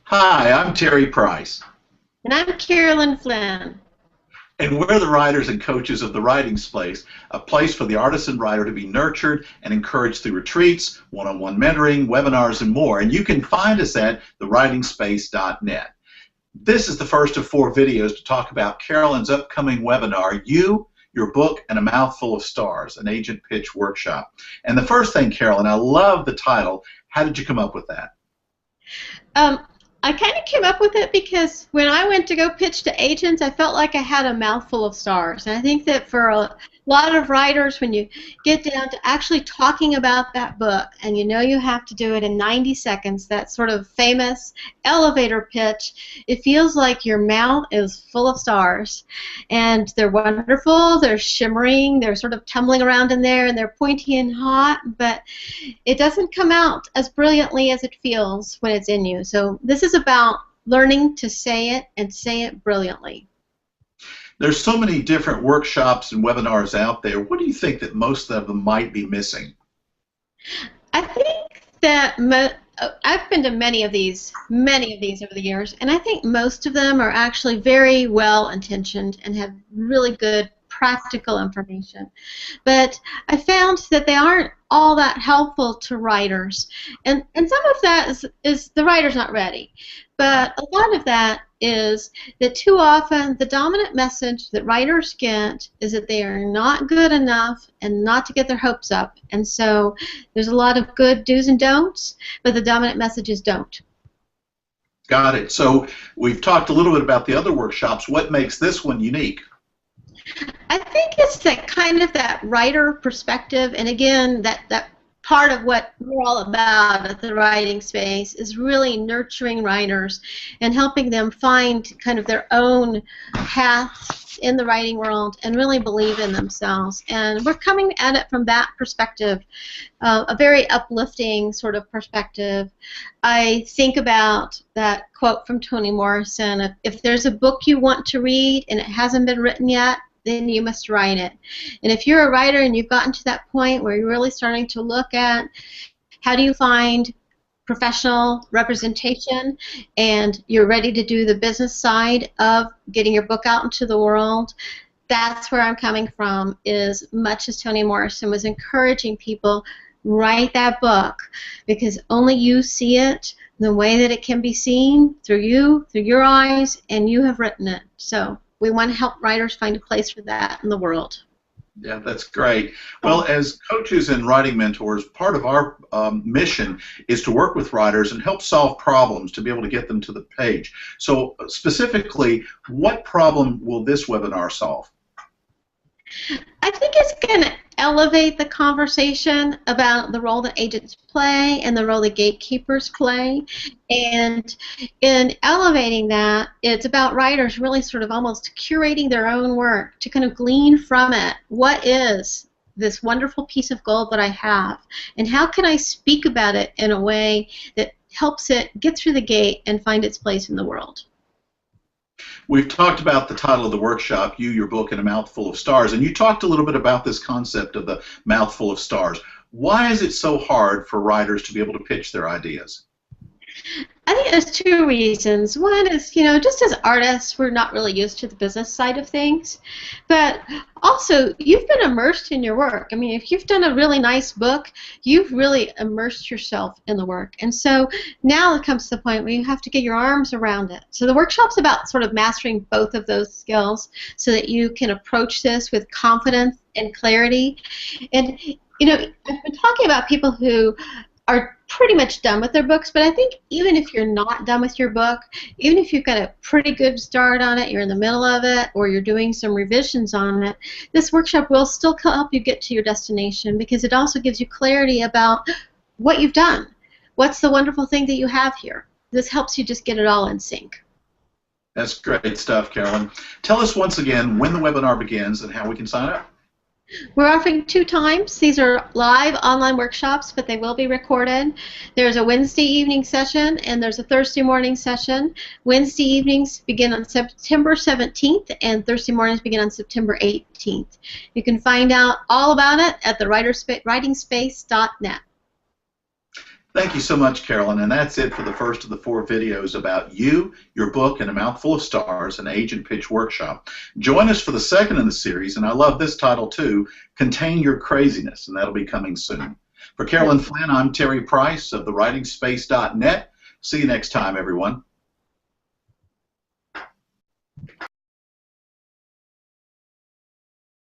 Hi, I'm Terry Price, And I'm Carolyn Flynn. and we're the writers and coaches of the Writing Space, a place for the artisan writer to be nurtured and encouraged through retreats, one-on-one mentoring, webinars, and more. And you can find us at thewritingspace.net. This is the first of 4 videos to talk about Carolyn's upcoming webinar, You, Your Book, and a Mouthful of Stars, an agent pitch workshop. And the first thing, Carolyn, I love the title. How did you come up with that? Um, I kind of came up with it because when I went to go pitch to agents, I felt like I had a mouthful of stars. And I think that for a lot of writers, when you get down to actually talking about that book, and you know you have to do it in 90 seconds, that sort of famous elevator pitch, it feels like your mouth is full of stars. And they're wonderful, they're shimmering, they're sort of tumbling around in there, and they're pointy and hot, but it doesn't come out as brilliantly as it feels when it's in you. So this is about learning to say it and say it brilliantly. There's so many different workshops and webinars out there. What do you think that most of them might be missing? I think that I've been to many of these over the years, and I think most of them are actually very well intentioned and have really good practical information. But I found that they aren't all that helpful to writers, and some of that is the writer's not ready. But a lot of that is that too often the dominant message that writers get is that they are not good enough and not to get their hopes up. And so there's a lot of good do's and don'ts, but the dominant message is don't. Got it. So we've talked a little bit about the other workshops. What makes this one unique? I think it's that kind of that writer perspective, and again, that part of what we're all about at the writing space is really nurturing writers and helping them find kind of their own path in the writing world and really believe in themselves. And we're coming at it from that perspective, a very uplifting sort of perspective. I think about that quote from Toni Morrison, if there's a book you want to read and it hasn't been written yet, then you must write it. And if you're a writer and you've gotten to that point where you're really starting to look at how do you find professional representation and you're ready to do the business side of getting your book out into the world, that's where I'm coming from, is much as Toni Morrison was encouraging people, write that book because only you see it the way that it can be seen through you, through your eyes, and you have written it. So we want to help writers find a place for that in the world. Yeah, that's great. Well, as coaches and writing mentors, part of our mission is to work with writers and help solve problems to be able to get them to the page. So specifically, what problem will this webinar solve? I think it's going to elevate the conversation about the role that agents play and the role that gatekeepers play. And in elevating that, it's about writers really sort of almost curating their own work to kind of glean from it what is this wonderful piece of gold that I have, and how can I speak about it in a way that helps it get through the gate and find its place in the world. We've talked about the title of the workshop, You, Your Book, and a Mouthful of Stars, and you talked a little bit about this concept of the mouthful of stars. Why is it so hard for writers to be able to pitch their ideas? I think there's 2 reasons. One is, just as artists, we're not really used to the business side of things. But also, you've been immersed in your work. I mean, if you've done a really nice book, you've really immersed yourself in the work. And so now it comes to the point where you have to get your arms around it. So the workshop's about sort of mastering both of those skills so that you can approach this with confidence and clarity. And, I've been talking about people who are pretty much done with their books, but I think even if you're not done with your book, even if you've got a pretty good start on it, you're in the middle of it, or you're doing some revisions on it, this workshop will still help you get to your destination because it also gives you clarity about what you've done. What's the wonderful thing that you have here? This helps you just get it all in sync. That's great stuff, Carolyn. Tell us once again when the webinar begins and how we can sign up. We're offering 2 times. These are live online workshops, but they will be recorded. There's a Wednesday evening session and there's a Thursday morning session. Wednesday evenings begin on September 17th and Thursday mornings begin on September 18th. You can find out all about it at the writingspace.net. Thank you so much, Carolyn. And that's it for the first of the 4 videos about you, your book, and A Mouthful of Stars, an Age and Pitch workshop. Join us for the second in the series, and I love this title too, Contain Your Craziness, and that'll be coming soon. For Carolyn Flynn, I'm Terry Price of TheWritingSpace.net. See you next time, everyone.